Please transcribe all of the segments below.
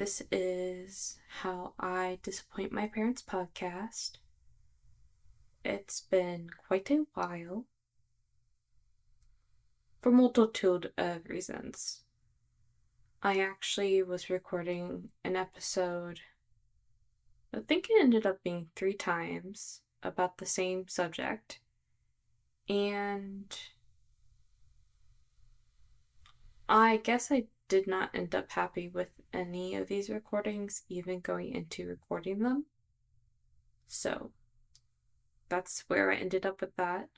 This is How I Disappoint My Parents podcast. It's been quite a while for multitude of reasons. I actually was recording an episode, I think it ended up being 3 times, about the same subject. And I guess I did not end up happy with any of these recordings, even going into recording them. So that's where I ended up with that.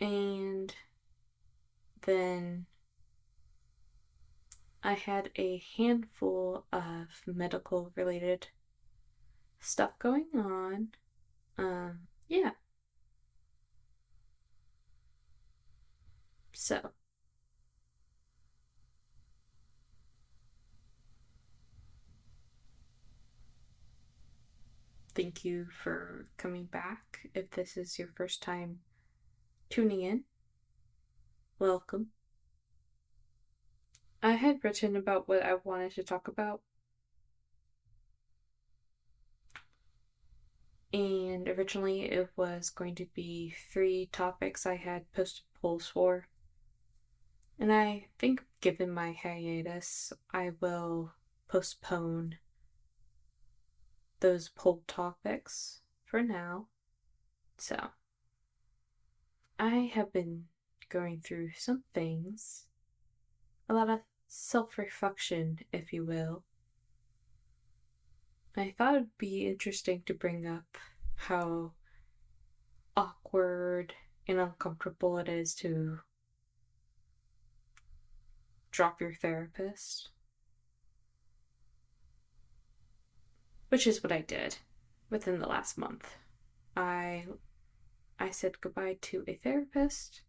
And then I had a handful of medical related stuff going on. Yeah. So, thank you for coming back. If this is your first time tuning in, welcome. I had written about what I wanted to talk about, and originally it was going to be 3 topics I had posted polls for. And I think, given my hiatus, I will postpone those poll topics for now. So, I have been going through some things, a lot of self-reflection, if you will. I thought it'd be interesting to bring up how awkward and uncomfortable it is to drop your therapist. Which is what I did within the last month. I said goodbye to a therapist,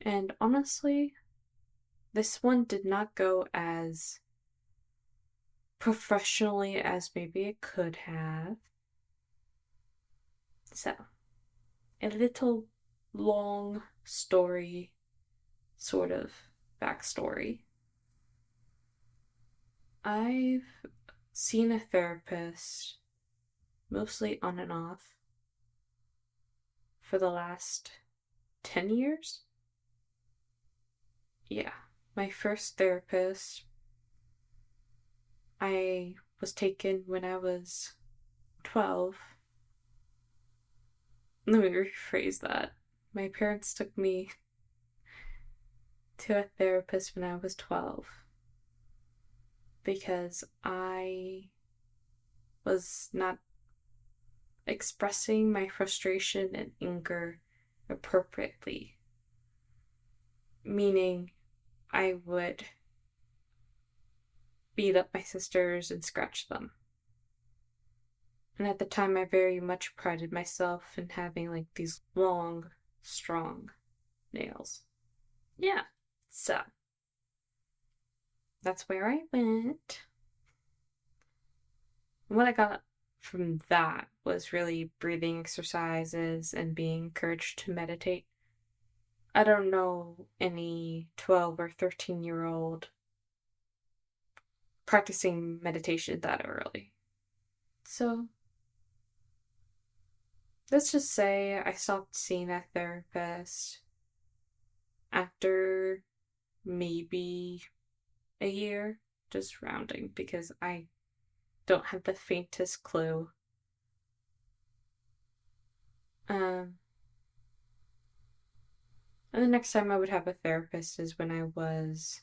and honestly, this one did not go as professionally as maybe it could have. So, a little long story, sort of backstory. I've seen a therapist, mostly on and off, for the last 10 years. Yeah, my first therapist, I was taken when I was 12. Let me rephrase that. My parents took me to a therapist when I was 12 because I was not expressing my frustration and anger appropriately. Meaning, I would beat up my sisters and scratch them. And at the time, I very much prided myself in having these long, strong nails. Yeah, so that's where I went. And what I got from that was really breathing exercises and being encouraged to meditate. I don't know any 12 or 13-year-old practicing meditation that early. So, let's just say I stopped seeing that therapist after maybe a year, just rounding, because I don't have the faintest clue. And the next time I would have a therapist is when I was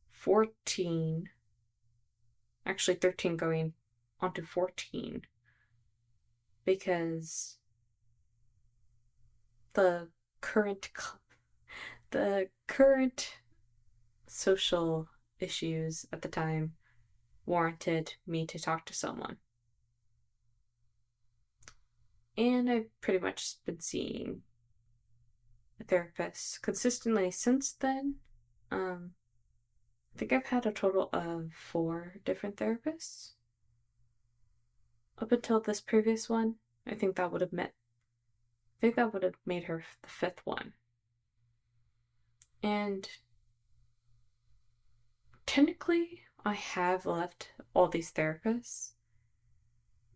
14. Actually, 13 going on to 14. Because the current social issues at the time warranted me to talk to someone. And I've pretty much been seeing a therapist consistently since then. I think I've had a total of 4 different therapists. Up until this previous one, I think that would have made her the 5th one. And technically, I have left all these therapists,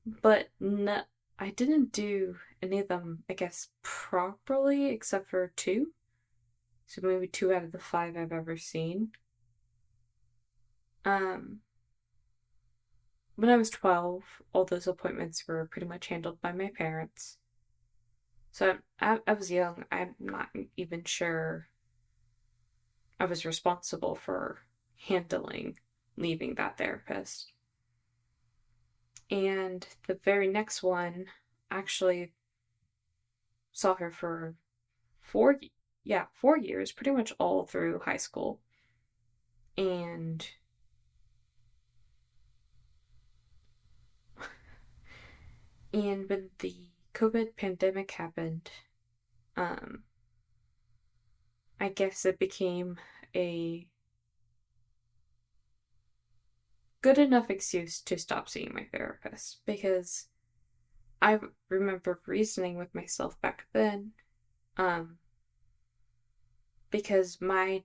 but no, I didn't do any of them, I guess, properly, except for two. So maybe two out of the five I've ever seen. Um, when I was 12, all those appointments were pretty much handled by my parents. So I was young. I'm not even sure I was responsible for handling leaving that therapist. And the very next one, actually saw her for four, yeah, 4 years, pretty much all through high school. And when the COVID pandemic happened, um, I guess it became a good enough excuse to stop seeing my therapist because I remember reasoning with myself back then, um, because my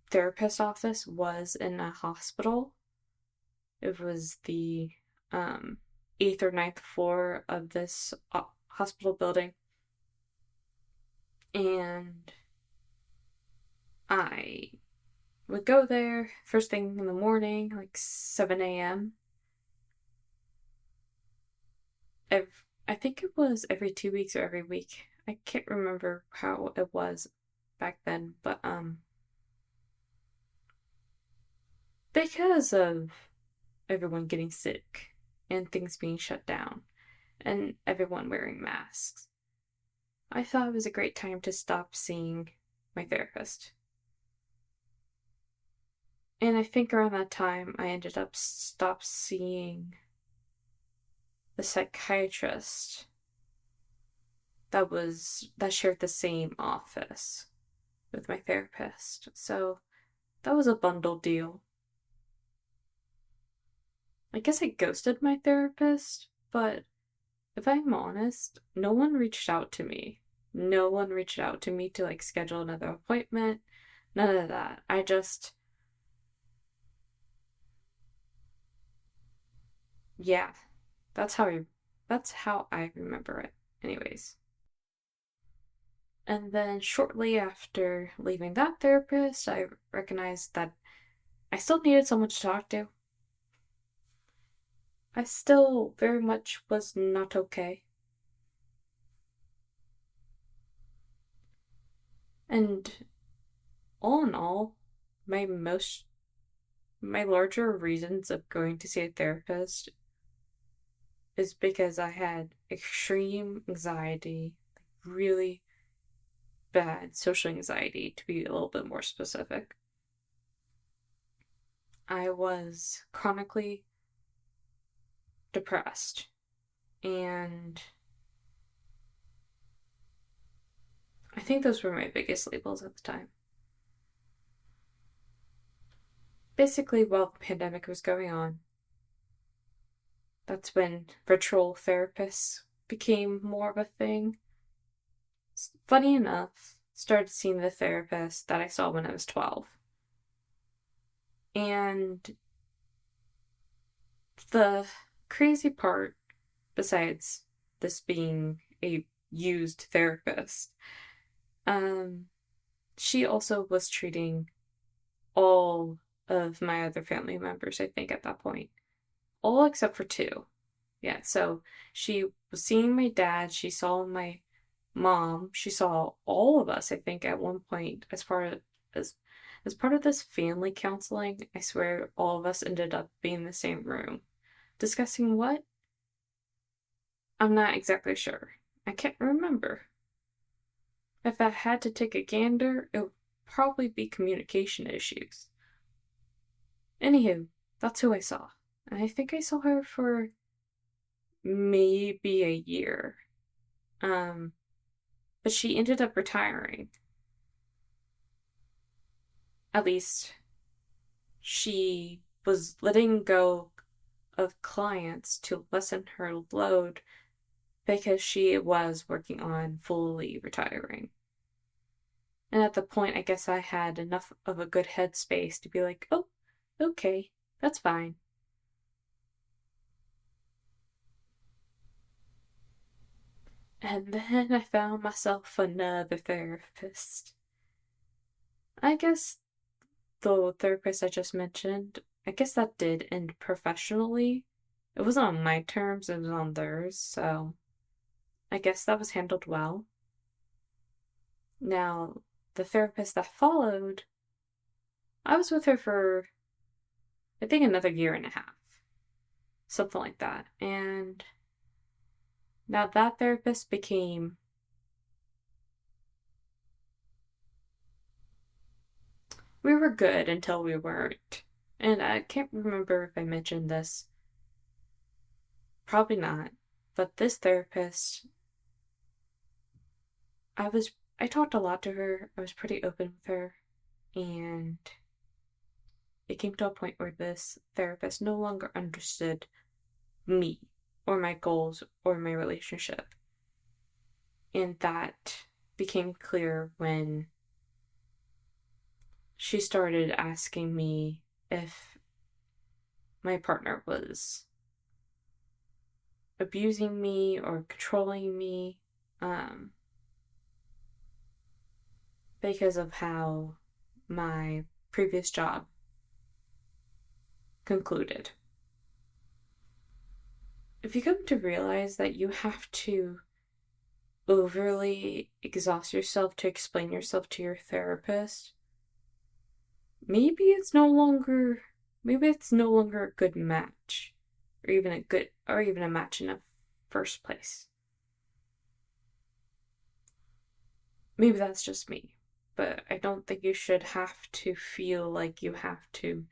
therapist office was in a hospital. It was the um, eighth or ninth floor of this hospital building, and I would go there first thing in the morning, like 7 a.m. I think it was every 2 weeks or every week. I can't remember how it was back then, but because of everyone getting sick and things being shut down and everyone wearing masks, I thought it was a great time to stop seeing my therapist. And I think around that time I ended up stop seeing the psychiatrist that shared the same office with my therapist. So that was a bundle deal. I guess I ghosted my therapist, but if I'm honest, no one reached out to me. No one reached out to me to like schedule another appointment. None of that. Yeah, that's how I that's how I remember it. Anyways. And then shortly after leaving that therapist, I recognized that I still needed someone to talk to. I still very much was not okay. And all in all, my most my larger reasons of going to see a therapist is because I had extreme anxiety, really bad social anxiety, to be a little bit more specific. I was chronically depressed, and I think those were my biggest labels at the time. Basically, while the pandemic was going on, that's when virtual therapists became more of a thing. Funny enough, started seeing the therapist that I saw when I was 12. And the crazy part, besides this being a used therapist, um, she also was treating all of my other family members, I think, at that point. All except for two. Yeah, so she was seeing my dad, she saw my mom, she saw all of us, I think, at one point as as part of this family counseling. I swear all of us ended up being in the same room. Discussing what? I'm not exactly sure. I can't remember. If I had to take a gander, it would probably be communication issues. Anywho, that's who I saw. And I think I saw her for maybe a year. Um, but she ended up retiring. At least she was letting go of clients to lessen her load because she was working on fully retiring. And at the point, I guess I had enough of a good headspace to be like, oh, okay. That's fine. And then I found myself another therapist. I guess the therapist I just mentioned, I guess that did end professionally. It wasn't on my terms, it was on theirs, so I guess that was handled well. Now, the therapist that followed, I was with her for, I think, another year and a half. Something like that. And now that therapist became, we were good until we weren't. And I can't remember if I mentioned this. Probably not. But this therapist, I talked a lot to her. I was pretty open with her. And it came to a point where this therapist no longer understood me or my goals or my relationship. And that became clear when she started asking me if my partner was abusing me or controlling me, um, because of how my previous job concluded. If you come to realize that you have to overly exhaust yourself to explain yourself to your therapist, maybe it's no longer a good match, or even a match in the first place. Maybe that's just me, but I don't think you should have to feel like you have to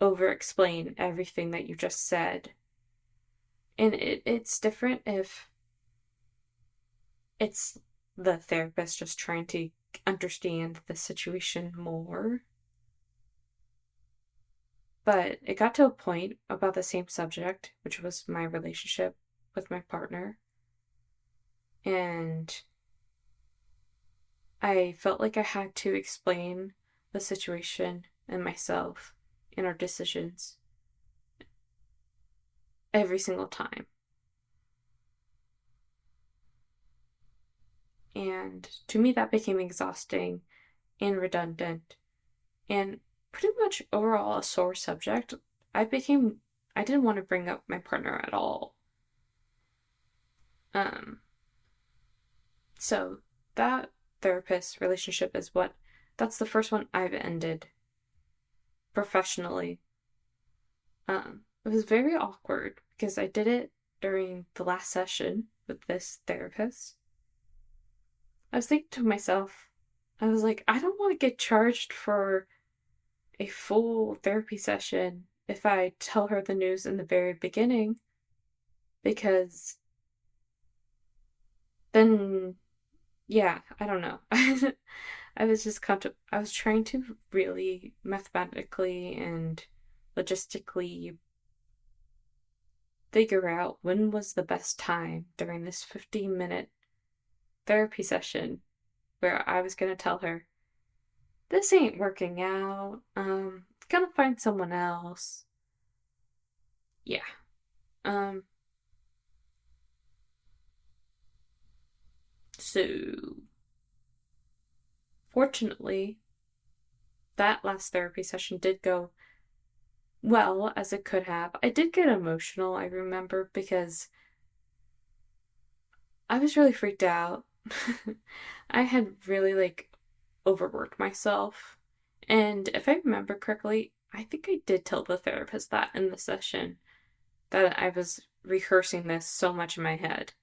over explain everything that you just said. And it's different if it's the therapist just trying to understand the situation more. But it got to a point about the same subject, which was my relationship with my partner. And I felt like I had to explain the situation and myself and our decisions every single time. And to me, that became exhausting and redundant and pretty much overall a sore subject. I didn't want to bring up my partner at all. Um, so that therapist relationship that's the first one I've ended professionally. It was very awkward because I did it during the last session with this therapist. I was thinking to myself, I was like, I don't want to get charged for a full therapy session if I tell her the news in the very beginning, because then, yeah, I don't know. I was trying to really mathematically and logistically figure out when was the best time during this 15-minute therapy session where I was going to tell her, this ain't working out. Gonna find someone else. Yeah. Um, so fortunately, that last therapy session did go well as it could have. I did get emotional, I remember, because I was really freaked out. I had really overworked myself. And if I remember correctly, I think I did tell the therapist that in the session that I was rehearsing this so much in my head,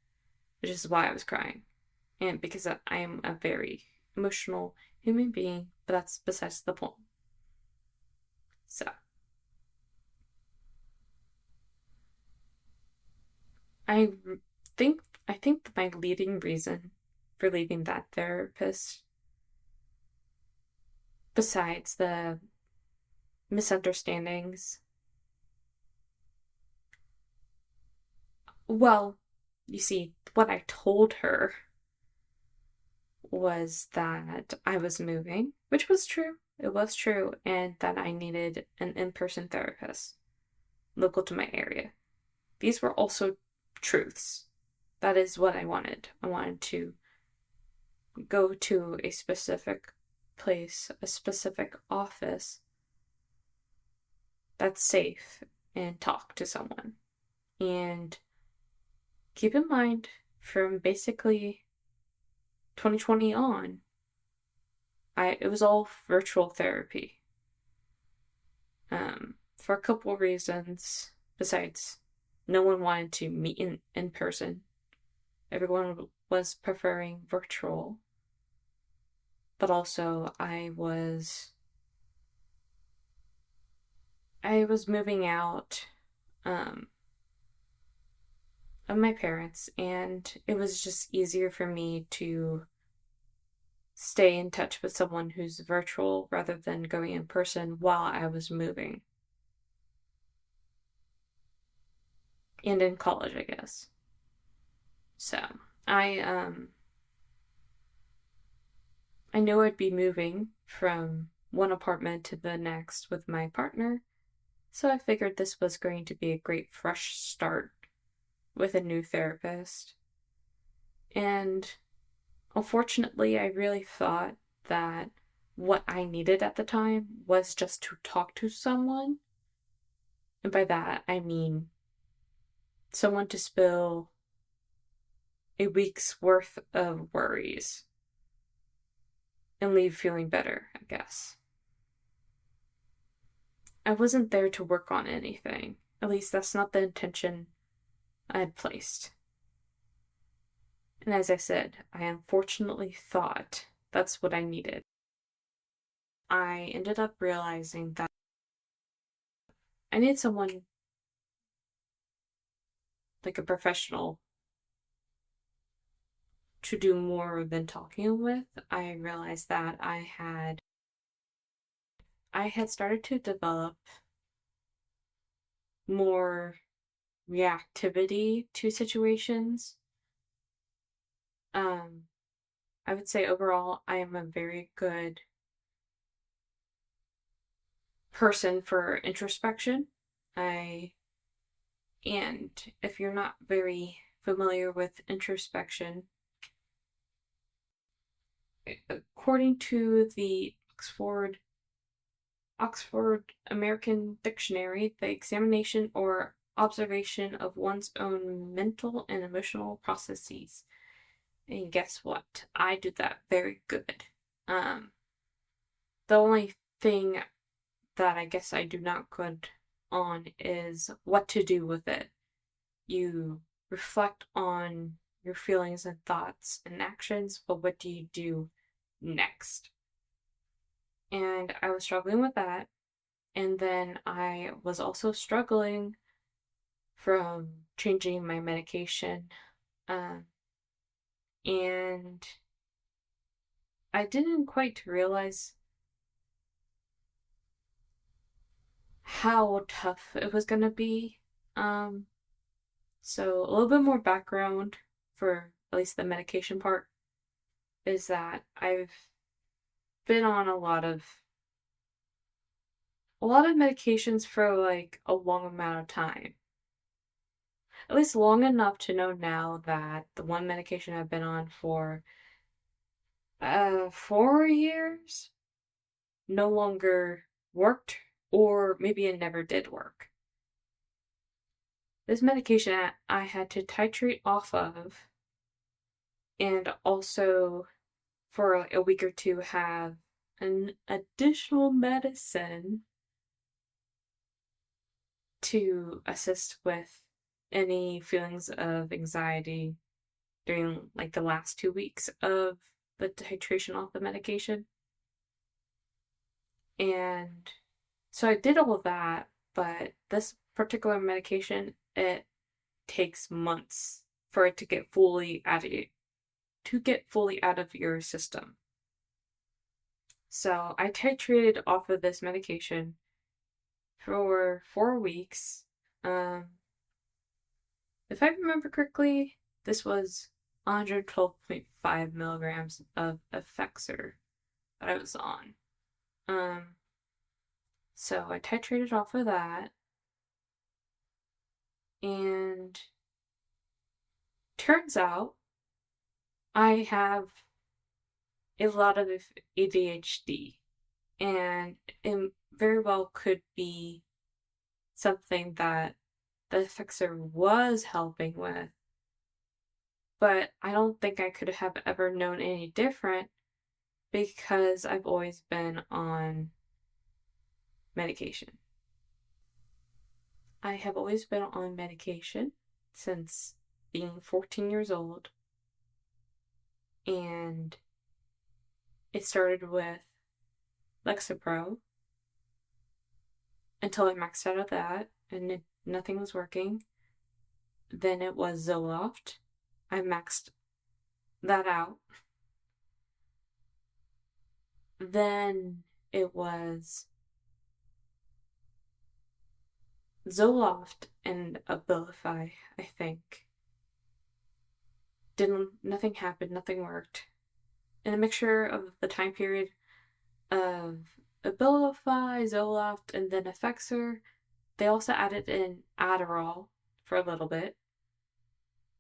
which is why I was crying. And because I am a very emotional human being, but that's besides the point. So, I I think my leading reason for leaving that therapist, besides the misunderstandings, well, you see, what I told her was that I was moving, which was true. it was true, and that I needed an in-person therapist local to my area. These were also truths. That is what I wanted. I wanted to go to a specific place, a specific office that's safe, and talk to someone. And keep in mind, from basically 2020 on, it was all virtual therapy. For a couple of reasons. Besides, no one wanted to meet in person. Everyone was preferring virtual. But also, I was moving out of my parents, and it was just easier for me to stay in touch with someone who's virtual rather than going in person while I was moving. And in college, I guess. So, I knew I'd be moving from one apartment to the next with my partner, so I figured this was going to be a great fresh start with a new therapist. And unfortunately, I really thought that what I needed at the time was just to talk to someone. And by that, I mean someone to spill a week's worth of worries and leave feeling better, I guess. I wasn't there to work on anything. At least that's not the intention I had placed. And as I said, I unfortunately thought that's what I needed. I ended up realizing that I need someone like a professional to do more than talking with. I realized that I had started to develop more reactivity to situations. I would say overall I am a very good person for introspection. I and if you're not very familiar with introspection, according to the Oxford American Dictionary, the examination or observation of one's own mental and emotional processes. And guess what? I do that very good. The only thing that I guess I do not good on is what to do with it. You reflect on your feelings and thoughts and actions, but what do you do next? And I was struggling with that. And then I was also struggling from changing my medication. And I didn't quite realize how tough it was going to be. So a little bit more background for at least the medication part is that I've been on a lot of medications for like a long amount of time. At least long enough to know now that the one medication I've been on for 4 years no longer worked, or maybe it never did work. This medication I had to titrate off of, and also for like a week or two have an additional medicine to assist with any feelings of anxiety during like the last 2 weeks of the titration off the medication. And so I did all of that, but this particular medication, it takes months for it to get fully out of your system. So I titrated off of this medication for 4 weeks. If I remember correctly, this was 112.5 milligrams of Effexor that I was on. Um, so I titrated off of that, and turns out I have a lot of ADHD, and it very well could be something that the fixer was helping with, but I don't think I could have ever known any different because I've always been on medication. I have always been on medication since being 14 years old, and it started with Lexapro until I maxed out of that and nothing was working. Then it was Zoloft. I maxed that out. Then it was Zoloft and Abilify, I think. Nothing happened, nothing worked. In a mixture of the time period of Abilify, Zoloft, and then Effexor, they also added in Adderall for a little bit.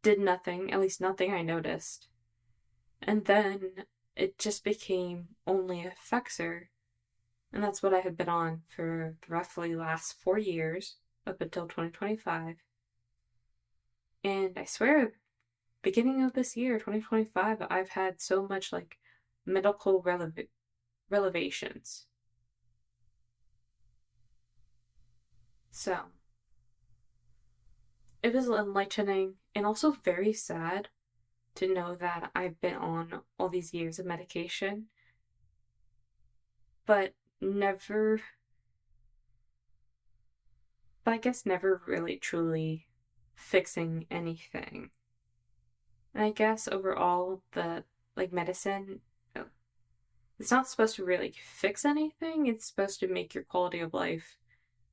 Did nothing, at least nothing I noticed. And then it just became only Effexor, and that's what I had been on for the roughly last 4 years, up until 2025. And I swear, beginning of this year, 2025, I've had so much like medical relevations. So, it was enlightening and also very sad to know that I've been on all these years of medication, but never, but I guess never really truly fixing anything. And I guess overall, the like medicine, it's not supposed to really fix anything. It's supposed to make your quality of life,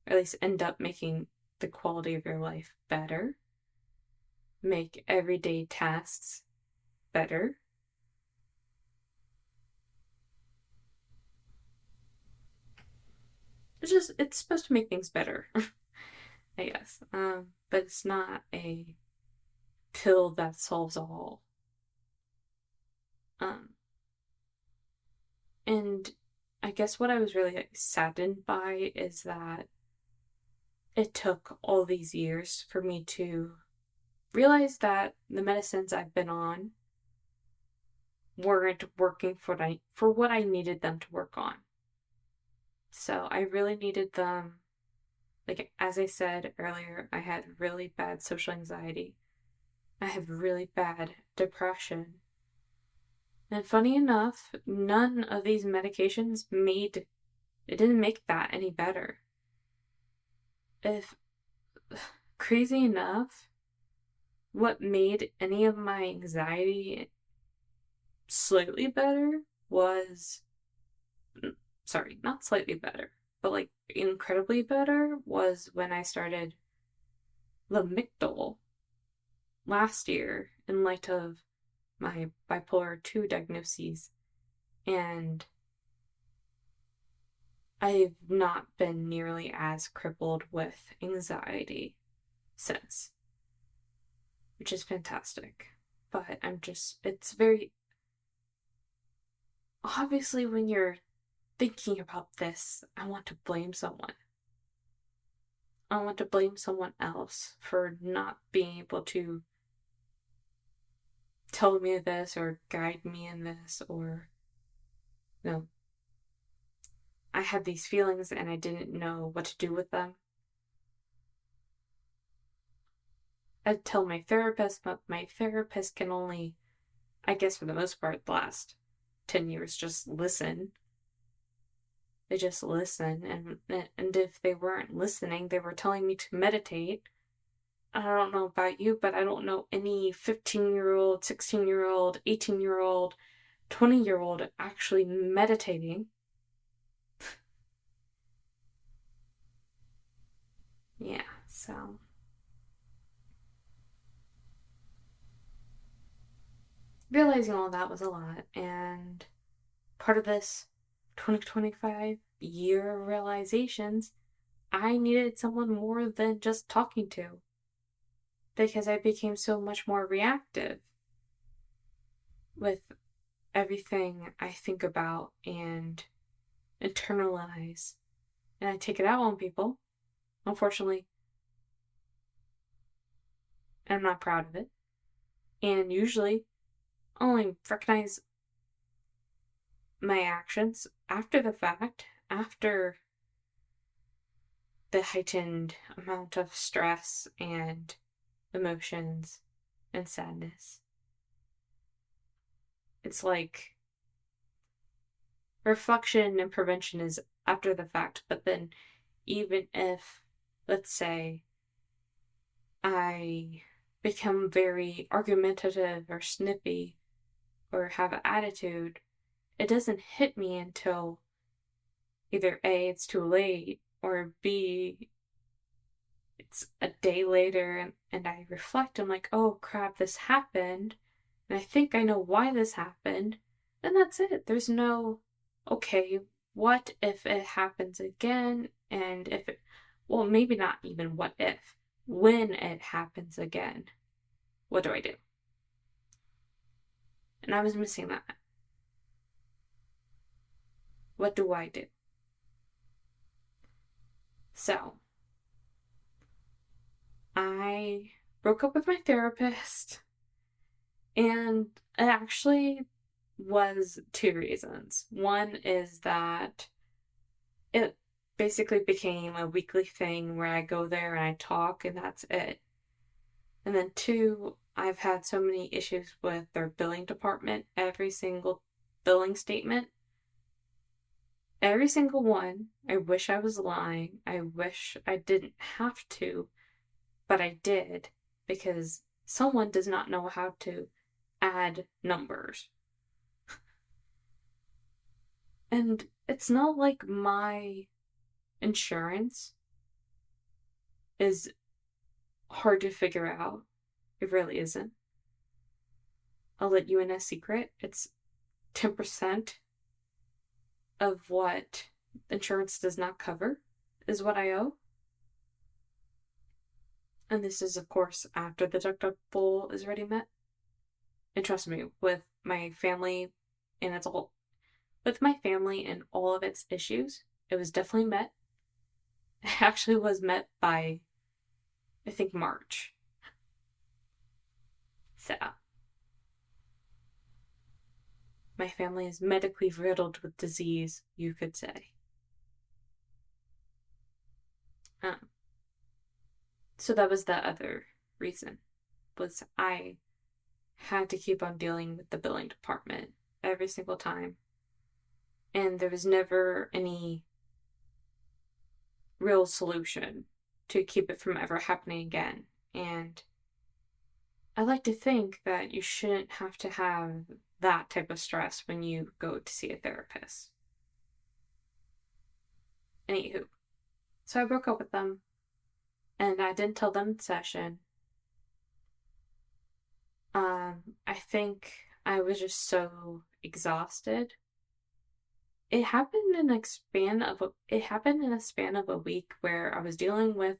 or at least end up making the quality of your life better, make everyday tasks better. It's supposed to make things better, I guess. But it's not a pill that solves all. Um, and I guess what I was really like, saddened by is that it took all these years for me to realize that the medicines I've been on weren't working for what I needed them to work on. So I really needed them. Like, as I said earlier, I had really bad social anxiety. I have really bad depression. And funny enough, none of these medications it didn't make that any better. If, crazy enough, what made any of my anxiety slightly better was, sorry, not slightly better, but like incredibly better was when I started Lamictal last year in light of my bipolar 2 diagnoses, and I've not been nearly as crippled with anxiety since, which is fantastic. But it's very obviously when you're thinking about this, I want to blame someone. I want to blame someone else for not being able to tell me this or guide me in this, or, you know, I had these feelings and I didn't know what to do with them. I'd tell my therapist, but my therapist can only, I guess for the most part, the last 10 years, just listen. They just listen, and if they weren't listening, they were telling me to meditate. I don't know about you, but I don't know any 15-year-old, 16-year-old, 18-year-old, 20-year-old actually meditating. Yeah, so realizing all that was a lot, and part of this 2025 year realizations, I needed someone more than just talking to, because I became so much more reactive with everything I think about and internalize. And I take it out on people. Unfortunately, I'm not proud of it. And usually, only recognize my actions after the fact, after the heightened amount of stress and emotions and sadness. It's like reflection and prevention is after the fact, but then even if, let's say, I become very argumentative or snippy or have an attitude, it doesn't hit me until either A, it's too late, or B, it's a day later and I reflect. I'm like, oh crap, this happened. And I think I know why this happened. And that's it. There's no, okay, what if it happens again? And if it, well, maybe not even what if, when it happens again, what do I do? And I was missing that. What do I do? So, I broke up with my therapist, and it actually was two reasons. One is that it basically became a weekly thing where I go there and I talk, and that's it. And then two, I've had so many issues with their billing department. Every single billing statement, every single one, I wish I was lying. I wish I didn't have to, but I did, because someone does not know how to add numbers. And it's not like my insurance is hard to figure out. It really isn't. I'll let you in a secret. It's 10% of what insurance does not cover is what I owe. And this is, of course, after the deductible is already met. And trust me, with my family and its all, with my family and all of its issues, it was definitely met. It actually was met by, I think, March. So, my family is medically riddled with disease, you could say. Um, so that was the other reason, was I had to keep on dealing with the billing department every single time. And there was never any real solution to keep it from ever happening again. And I like to think that you shouldn't have to have that type of stress when you go to see a therapist. Anywho, so I broke up with them and I didn't tell them in session. I think I was just so exhausted. It happened in a span of a week where I was dealing with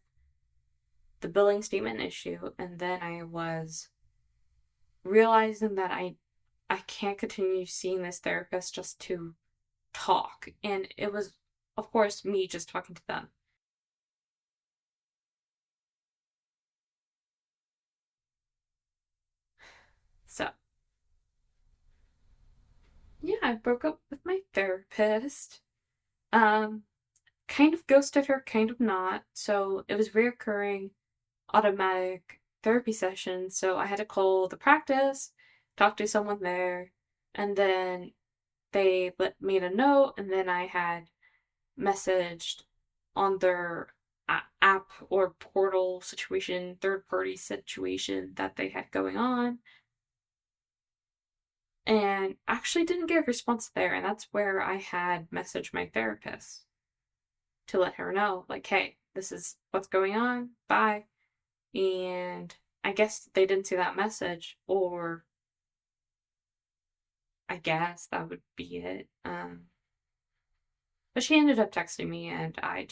the billing statement issue, and then I was realizing that I can't continue seeing this therapist just to talk. And it was, of course, me just talking to them. So, yeah, I broke up with my therapist. Um, kind of ghosted her, kind of not. So it was reoccurring automatic therapy sessions. So I had to call the practice, talk to someone there, and then they made a note, and then I had messaged on their app or portal situation, third party situation that they had going on, and actually didn't get a response there. And that's where I had messaged my therapist to let her know, like, hey, this is what's going on, bye. And I guess they didn't see that message, or I guess that would be it. But she ended up texting me, and I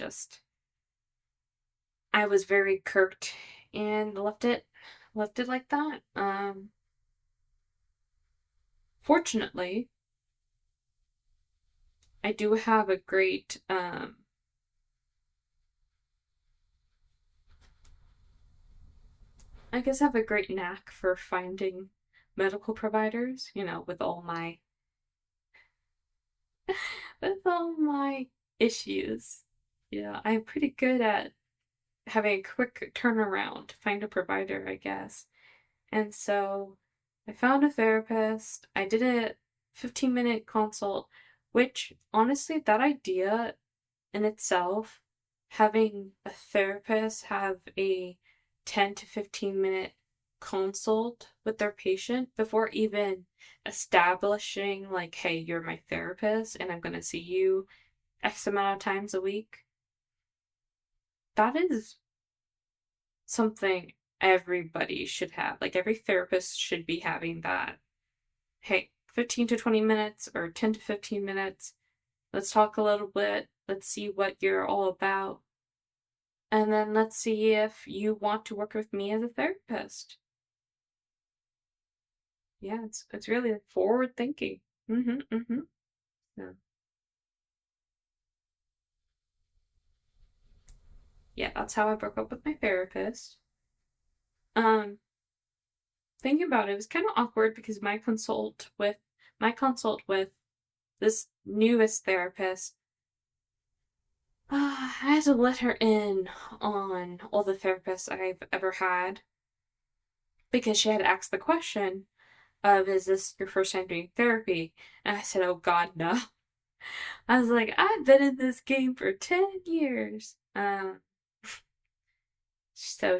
was very curt and left it like that. Fortunately, I do have a great I guess I have a great knack for finding medical providers, with all my with all my issues. Yeah, I'm pretty good at having a quick turnaround to find a provider, I guess. And so I found a therapist. I did a 15-minute consult, which honestly, that idea in itself, having a therapist have a 10 to 15-minute consult with their patient before even establishing, like, hey, you're my therapist and I'm going to see you X amount of times a week, that is something everybody should have. Like, every therapist should be having that. Hey, 15 to 20 minutes or 10 to 15 minutes. Let's talk a little bit. Let's see what you're all about. And then let's see if you want to work with me as a therapist. Yeah, it's really forward thinking. Yeah. Yeah, that's how I broke up with my therapist. Um, Thinking about it, it was kind of awkward because my consult with this newest therapist, I had to let her in on all the therapists I've ever had because she had asked the question of, is this your first time doing therapy? And I said, oh God, no. I was like, I've been in this game for 10 years. So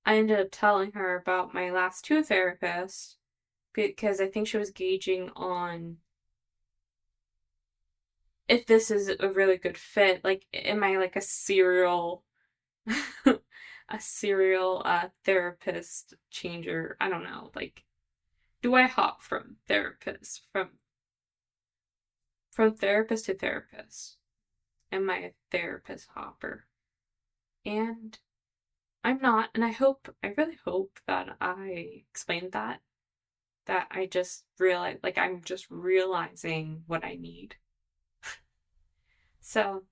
I ended up telling her about my last two therapists because I think she was gauging on if this is a really good fit. Like, am I like a serial, a serial therapist changer? I don't know. Like, do I hop from therapist, from therapist to therapist? Am I a therapist hopper? And I'm not, and I really hope that I explained that I just realize, like, I'm just realizing what I need. So,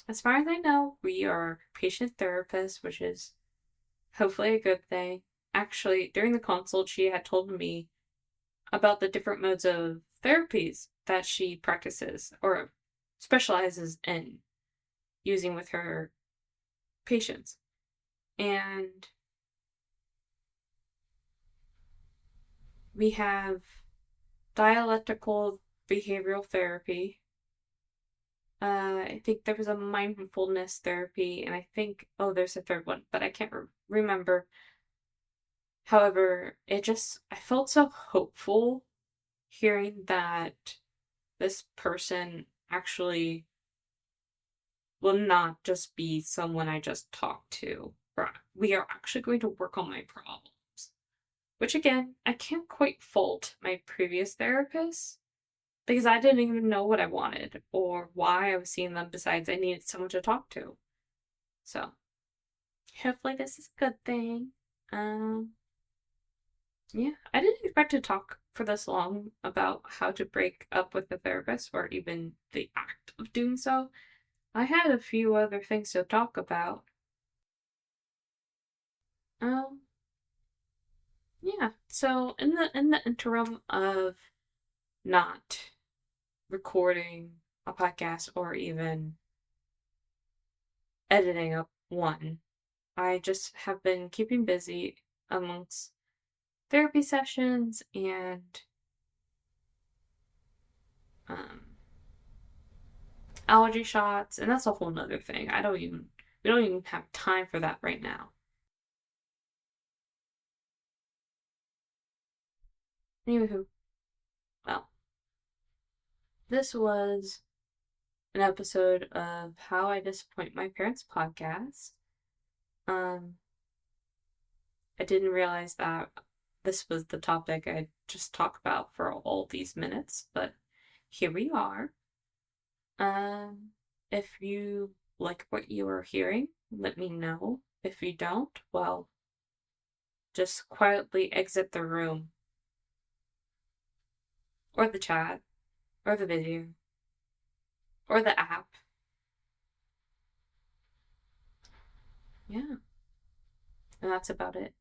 as far as I know, we are patient therapists, which is hopefully a good thing. Actually, during the consult, she had told me about the different modes of therapies that she practices or specializes in using with her patients. And we have dialectical behavioral therapy. I think there was a mindfulness therapy, and I think, oh, there's a third one, but I can't remember. However, I felt so hopeful hearing that this person actually will not just be someone I just talked to. We are actually going to work on my problems. Which, again, I can't quite fault my previous therapist because I didn't even know what I wanted or why I was seeing them besides I needed someone to talk to. So, hopefully this is a good thing. Um, yeah, I didn't expect to talk for this long about how to break up with a therapist or even the act of doing so. I had a few other things to talk about. Um, yeah. So in the interim of not recording a podcast or even editing up one, I just have been keeping busy amongst therapy sessions and um, allergy shots, and that's a whole nother thing. We don't even have time for that right now. Anywho, well, this was an episode of How I Disappoint My Parents podcast. Um, I didn't realize that this was the topic I'd just talk about for all these minutes, but here we are. Um, if you like what you are hearing, let me know. If you don't, well, just quietly exit the room, or the chat, or the video, or the app. Yeah. And that's about it.